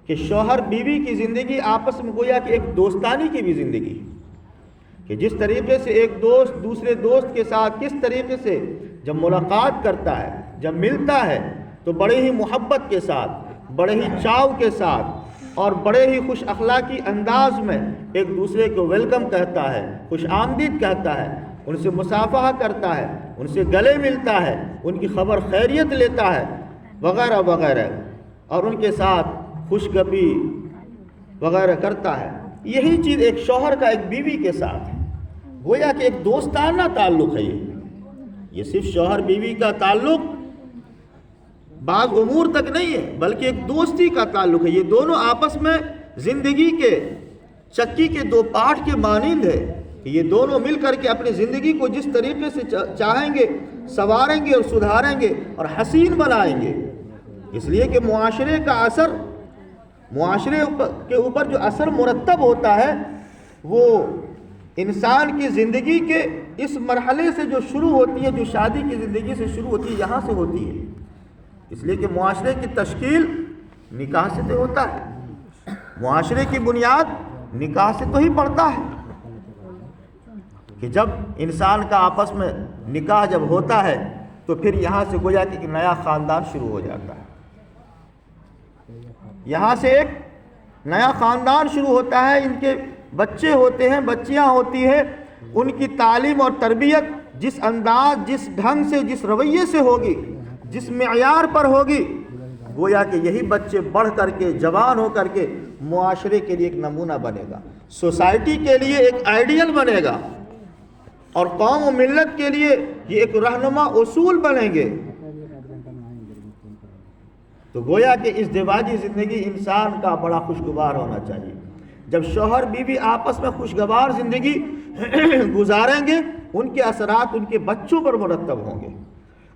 کہ شوہر بیوی کی زندگی آپس میں گویا کہ ایک دوستانی کی بھی زندگی ہے، کہ جس طریقے سے ایک دوست دوسرے دوست کے ساتھ کس طریقے سے جب ملاقات کرتا ہے، جب ملتا ہے، تو بڑے ہی محبت کے ساتھ، بڑے ہی چاؤ کے ساتھ اور بڑے ہی خوش اخلاقی انداز میں ایک دوسرے کو ویلکم کہتا ہے، خوش آمدید کہتا ہے، ان سے مصافحہ کرتا ہے، ان سے گلے ملتا ہے، ان کی خبر خیریت لیتا ہے وغیرہ وغیرہ، اور ان کے ساتھ خوش گپی وغیرہ کرتا ہے۔ یہی چیز ایک شوہر کا ایک بیوی کے ساتھ ہے، گویا کہ ایک دوستانہ تعلق ہے۔ یہ صرف شوہر بیوی کا تعلق بعض امور تک نہیں ہے، بلکہ ایک دوستی کا تعلق ہے۔ یہ دونوں آپس میں زندگی کے چکی کے دو پاٹ کے مانند ہے کہ یہ دونوں مل کر کے اپنی زندگی کو جس طریقے سے چاہیں گے سنواریں گے اور سدھاریں گے اور حسین بنائیں گے۔ اس لیے کہ معاشرے کا اثر، معاشرے کے اوپر جو اثر مرتب ہوتا ہے وہ انسان کی زندگی کے اس مرحلے سے جو شروع ہوتی ہے، جو شادی کی زندگی سے شروع ہوتی ہے، یہاں سے ہوتی ہے۔ اس لیے کہ معاشرے کی تشکیل نکاح سے تو ہوتا ہے، معاشرے کی بنیاد نکاح سے تو ہی پڑتا ہے، کہ جب انسان کا آپس میں نکاح جب ہوتا ہے تو پھر یہاں سے گویا کہ ایک نیا خاندان شروع ہو جاتا ہے، یہاں سے ایک نیا خاندان شروع ہوتا ہے، ان کے بچے ہوتے ہیں، بچیاں ہوتی ہیں، ان کی تعلیم اور تربیت جس انداز، جس ڈھنگ سے، جس رویے سے ہوگی، جس معیار پر ہوگی، گویا کہ یہی بچے بڑھ کر کے جوان ہو کر کے معاشرے کے لیے ایک نمونہ بنے گا، سوسائٹی کے لیے ایک آئیڈیل بنے گا، اور قوم و ملت کے لیے یہ ایک رہنما اصول بنیں گے۔ تو گویا کہ اس ازدواجی زندگی انسان کا بڑا خوشگوار ہونا چاہیے۔ جب شوہر بیوی آپس میں خوشگوار زندگی گزاریں گے، ان کے اثرات ان کے بچوں پر مرتب ہوں گے،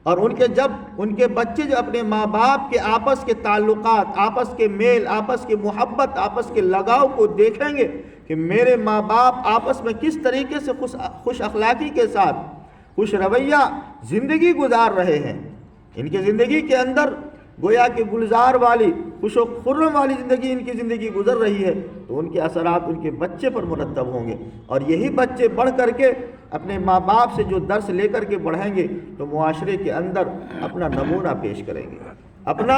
اور ان کے بچے جو اپنے ماں باپ کے آپس کے تعلقات، آپس کے میل، آپس کے محبت، آپس کے لگاؤ کو دیکھیں گے کہ میرے ماں باپ آپس میں کس طریقے سے خوش اخلاقی کے ساتھ، خوش رویہ زندگی گزار رہے ہیں، ان کی زندگی کے اندر گویا کہ گلزار والی، خوش و خرم والی زندگی ان کی زندگی گزر رہی ہے، تو ان کے اثرات ان کے بچے پر مرتب ہوں گے، اور یہی بچے بڑھ کر کے اپنے ماں باپ سے جو درس لے کر کے بڑھیں گے تو معاشرے کے اندر اپنا نمونہ پیش کریں گے، اپنا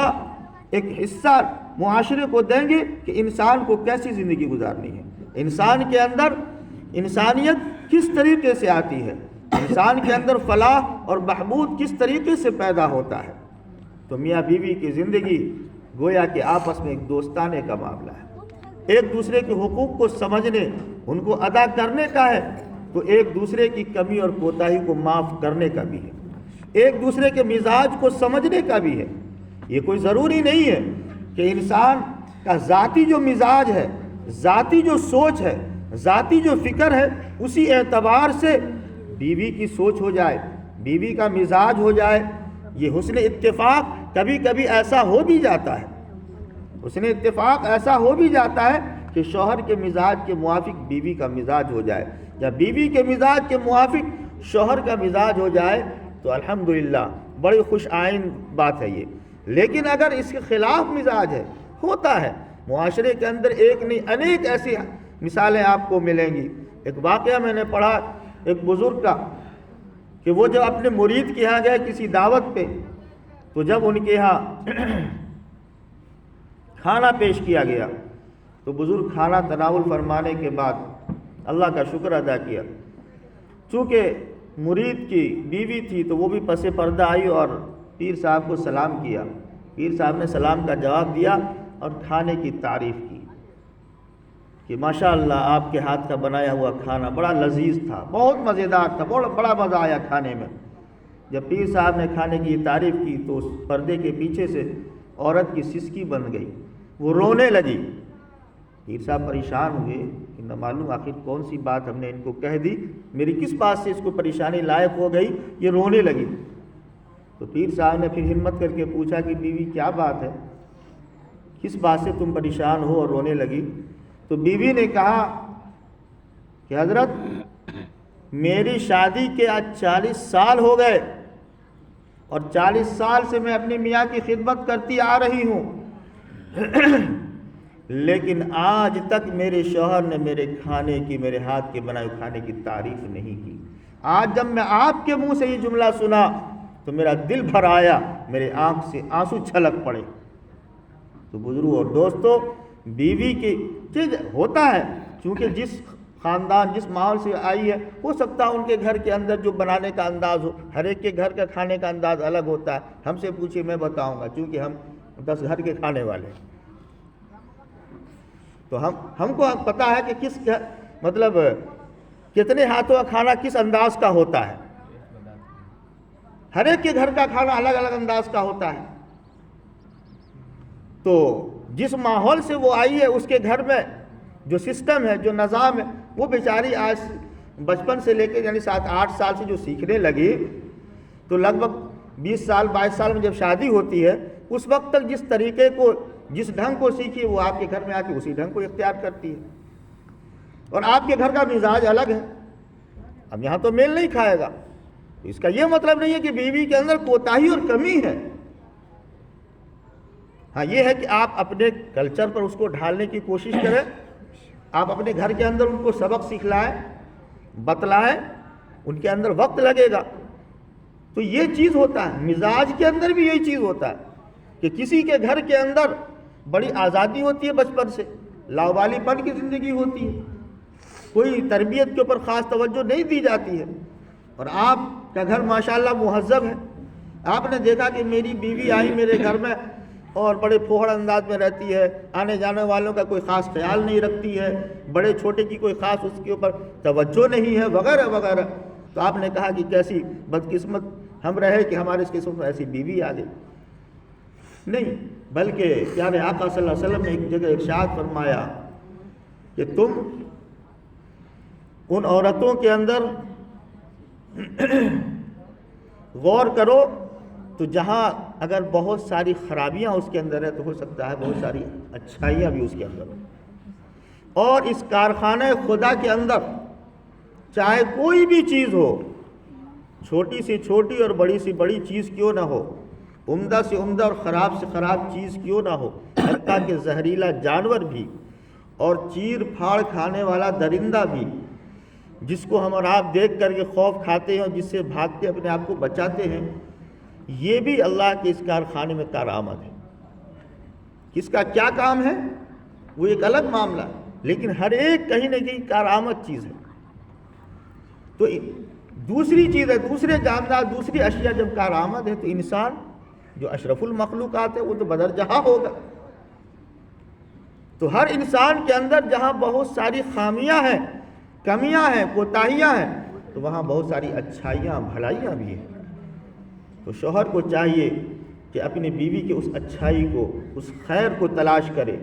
ایک حصہ معاشرے کو دیں گے کہ انسان کو کیسی زندگی گزارنی ہے، انسان کے اندر انسانیت کس طریقے سے آتی ہے، انسان کے اندر فلاح اور بہبود کس طریقے سے پیدا ہوتا ہے۔ تو میاں بیوی کی زندگی گویا کہ آپس میں ایک دوستانے کا معاملہ ہے، ایک دوسرے کے حقوق کو سمجھنے، ان کو ادا کرنے کا ہے، تو ایک دوسرے کی کمی اور کوتاہی کو معاف کرنے کا بھی ہے، ایک دوسرے کے مزاج کو سمجھنے کا بھی ہے۔ یہ کوئی ضروری نہیں ہے کہ انسان کا ذاتی جو مزاج ہے، ذاتی جو سوچ ہے، ذاتی جو فکر ہے، اسی اعتبار سے بیوی کی سوچ ہو جائے، بیوی کا مزاج ہو جائے۔ یہ حسن اتفاق کبھی کبھی ایسا ہو بھی جاتا ہے، حسن اتفاق ایسا ہو بھی جاتا ہے کہ شوہر کے مزاج کے موافق بیوی کا مزاج ہو جائے، یا بیوی کے مزاج کے موافق شوہر کا مزاج ہو جائے تو الحمدللہ بڑی خوش آئند بات ہے یہ. لیکن اگر اس کے خلاف مزاج ہے، ہوتا ہے معاشرے کے اندر ایک نہیں انیک ایسی مثالیں آپ کو ملیں گی. ایک واقعہ میں نے پڑھا ایک بزرگ کا کہ وہ جب اپنے مرید کے یہاں گئے کسی دعوت پہ، تو جب ان کے یہاں کھانا پیش کیا گیا تو بزرگ کھانا تناول فرمانے کے بعد اللہ کا شکر ادا کیا. چونکہ مرید کی بیوی تھی تو وہ بھی پس پردہ آئی اور پیر صاحب کو سلام کیا. پیر صاحب نے سلام کا جواب دیا اور کھانے کی تعریف کی کہ ماشاءاللہ آپ کے ہاتھ کا بنایا ہوا کھانا بڑا لذیذ تھا، بہت مزیدار تھا، بڑا مزہ آیا کھانے میں. جب پیر صاحب نے کھانے کی تعریف کی تو اس پردے کے پیچھے سے عورت کی سسکی بن گئی، وہ رونے لگی. پیر صاحب پریشان ہوئے کہ نہ معلوم آخر کون سی بات ہم نے ان کو کہہ دی، میری کس بات سے اس کو پریشانی لائق ہو گئی یہ رونے لگی. تو پیر صاحب نے پھر ہمت کر کے پوچھا کہ بیوی کیا بات ہے، کس بات سے تم پریشان ہو اور رونے لگی؟ تو بیوی نے کہا کہ حضرت میری شادی کے آج 40 سال ہو گئے اور 40 سال سے میں اپنے میاں کی خدمت کرتی آ رہی ہوں، لیکن آج تک میرے شوہر نے میرے ہاتھ کے بنائے کھانے کی تعریف نہیں کی. آج جب میں آپ کے منہ سے یہ جملہ سنا تو میرا دل بھر آیا، میرے آنکھ سے آنسو چھلک پڑے. تو بزرگوں اور دوستو، بیوی کی چیز ہوتا ہے، چونکہ جس خاندان جس ماحول سے آئی ہے ہو سکتا ہے ان کے گھر کے اندر جو بنانے کا انداز ہو، ہر ایک کے گھر کا کھانے کا انداز الگ ہوتا ہے. ہم سے پوچھیے میں بتاؤں گا، چونکہ ہم 10 گھر کے کھانے والے ہیں تو ہم کو پتہ ہے کہ کس مطلب کتنے ہاتھوں کا کھانا کس انداز کا ہوتا ہے. ہر ایک کے گھر کا کھانا الگ الگ انداز کا ہوتا ہے. تو جس ماحول سے وہ آئی ہے اس کے گھر میں جو سسٹم ہے، جو نظام ہے، وہ بیچاری آج بچپن سے لے کے یعنی 7-8 سال سے جو سیکھنے لگی تو لگ بھگ 20 سال 22 سال میں جب شادی ہوتی ہے اس وقت تک جس طریقے کو جس ڈھنگ کو سیکھی وہ آپ کے گھر میں آ کے اسی ڈھنگ کو اختیار کرتی ہے. اور آپ کے گھر کا مزاج الگ ہے، اب یہاں تو میل نہیں کھائے گا. اس کا یہ مطلب نہیں ہے کہ بیوی کے اندر کوتاہی اور کمی ہے. ہاں یہ ہے کہ آپ اپنے کلچر پر اس کو ڈھالنے کی کوشش کریں، آپ اپنے گھر کے اندر ان کو سبق سکھلائیں، بتلائیں، ان کے اندر وقت لگے گا. تو یہ چیز ہوتا ہے، مزاج کے اندر بھی یہی چیز ہوتا ہے کہ کسی کے گھر کے اندر بڑی آزادی ہوتی ہے، بچپن سے لاوالی پن کی زندگی ہوتی ہے، کوئی تربیت کے اوپر خاص توجہ نہیں دی جاتی ہے. اور آپ کا گھر ماشاءاللہ مہذب ہے. آپ نے دیکھا کہ میری بیوی آئی میرے گھر میں اور بڑے پھوڑ انداز میں رہتی ہے، آنے جانے والوں کا کوئی خاص خیال نہیں رکھتی ہے، بڑے چھوٹے کی کوئی خاص اس کے اوپر توجہ نہیں ہے وغیرہ وغیرہ. تو آپ نے کہا کہ کیسی بدقسمت ہم رہے کہ ہمارے اس قسمت میں ایسی بیوی آ گئی. نہیں، بلکہ پیارے آقا صلی اللہ علیہ وسلم نے ایک جگہ ارشاد فرمایا کہ تم ان عورتوں کے اندر غور کرو تو جہاں اگر بہت ساری خرابیاں اس کے اندر ہے تو ہو سکتا ہے بہت ساری اچھائیاں بھی اس کے اندر ہوں. اور اس کارخانہ خدا کے اندر چاہے کوئی بھی چیز ہو، چھوٹی سے چھوٹی اور بڑی سے بڑی چیز کیوں نہ ہو، عمدہ سے عمدہ اور خراب سے خراب چیز کیوں نہ ہو، حتیٰ کہ زہریلا جانور بھی اور چیر پھاڑ کھانے والا درندہ بھی جس کو ہم اور آپ دیکھ کر کے خوف کھاتے ہیں اور جس سے بھاگتے اپنے آپ کو بچاتے ہیں، یہ بھی اللہ کے اس کارخانے میں کارآمد ہے. کس کا کیا کام ہے وہ ایک الگ معاملہ ہے، لیکن ہر ایک کہیں نہ کہیں کارآمد چیز ہے. تو دوسری چیز ہے، دوسرے جاندار دوسری اشیاء جب کارآمد ہے تو انسان جو اشرف المخلوقات ہے وہ تو بدر جہاں ہوگا. تو ہر انسان کے اندر جہاں بہت ساری خامیاں ہیں، کمیاں ہیں، کوتاہیاں ہیں، تو وہاں بہت ساری اچھائیاں بھلائیاں بھی ہیں. تو شوہر کو چاہیے کہ اپنی بیوی کی اس اچھائی کو، اس خیر کو تلاش کرے.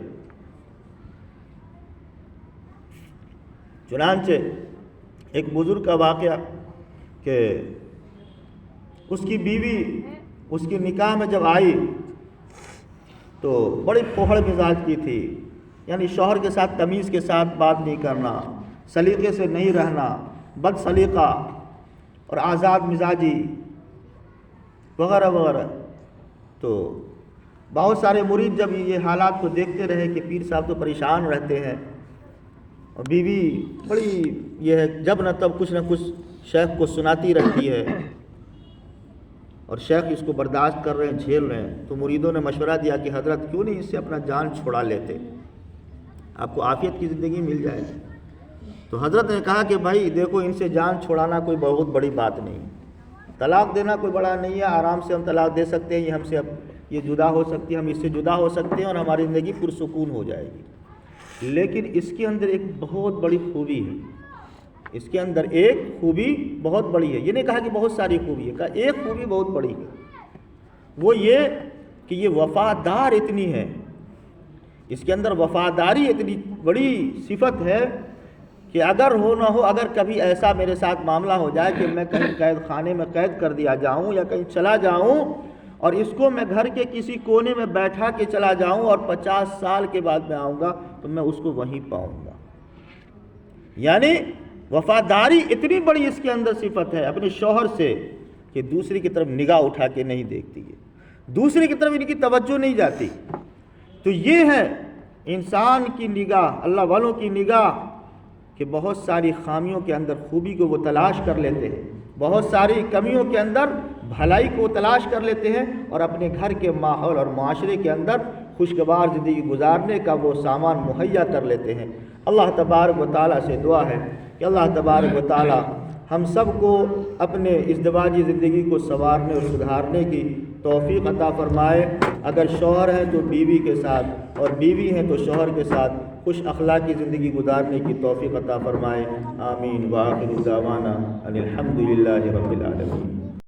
چنانچہ ایک بزرگ کا واقعہ کہ اس کی بیوی اس کی نکاح میں جب آئی تو بڑی پوہڑ مزاج کی تھی، یعنی شوہر کے ساتھ تمیز کے ساتھ بات نہیں کرنا، سلیقے سے نہیں رہنا، بد سلیقہ اور آزاد مزاجی وغیرہ وغیرہ۔ تو بہت سارے مرید جب یہ حالات کو دیکھتے رہے کہ پیر صاحب تو پریشان رہتے ہیں اور بیوی بڑی یہ ہے جب نہ تب کچھ نہ کچھ شیخ کو سناتی رہتی ہے اور شیخ اس کو برداشت کر رہے ہیں، جھیل رہے ہیں، تو مریدوں نے مشورہ دیا کہ حضرت کیوں نہیں اس سے اپنا جان چھڑا لیتے، آپ کو عافیت کی زندگی مل جائے گی۔ تو حضرت نے کہا کہ بھائی دیکھو، ان سے جان چھڑانا کوئی بہت بڑی بات نہیں، طلاق دینا کوئی بڑا نہیں ہے، آرام سے ہم طلاق دے سکتے ہیں، یہ ہم سے اب یہ جدا ہو سکتی ہے، ہم اس سے جدا ہو سکتے ہیں اور ہماری زندگی پرسکون ہو جائے گی۔ لیکن اس کے اندر ایک بہت بڑی خوبی ہے، اس کے اندر ایک خوبی بہت بڑی ہے۔ یہ نہیں کہا کہ بہت ساری خوبی ہے، کہا ایک خوبی بہت بڑی ہے، وہ یہ کہ یہ وفادار اتنی ہے، اس کے اندر وفاداری اتنی بڑی صفت ہے کہ اگر ہو نہ ہو، اگر کبھی ایسا میرے ساتھ معاملہ ہو جائے کہ میں کہیں قید خانے میں قید کر دیا جاؤں یا کہیں چلا جاؤں اور اس کو میں گھر کے کسی کونے میں بیٹھا کے چلا جاؤں اور 50 سال کے بعد میں آؤں گا تو میں اس کو وہیں پاؤں گا۔ یعنی وفاداری اتنی بڑی اس کے اندر صفت ہے اپنے شوہر سے کہ دوسری کی طرف نگاہ اٹھا کے نہیں دیکھتی ہے، دوسری کی طرف ان کی توجہ نہیں جاتی۔ تو یہ ہے انسان کی نگاہ، اللہ والوں کی نگاہ، کہ بہت ساری خامیوں کے اندر خوبی کو وہ تلاش کر لیتے ہیں، بہت ساری کمیوں کے اندر بھلائی کو تلاش کر لیتے ہیں اور اپنے گھر کے ماحول اور معاشرے کے اندر خوشگوار زندگی گزارنے کا وہ سامان مہیا کر لیتے ہیں۔ اللہ تبارک و تعالیٰ سے دعا ہے کہ اللہ تبارک و تعالیٰ ہم سب کو اپنے ازدواجی زندگی کو سنوارنے اور سدھارنے کی توفیق عطا فرمائے۔ اگر شوہر ہیں تو بیوی کے ساتھ اور بیوی ہیں تو شوہر کے ساتھ خوش اخلاقی زندگی گزارنے کی توفیق عطا فرمائے۔ آمین۔ وآخر دعوانا ان الحمد للہ رب العالمین۔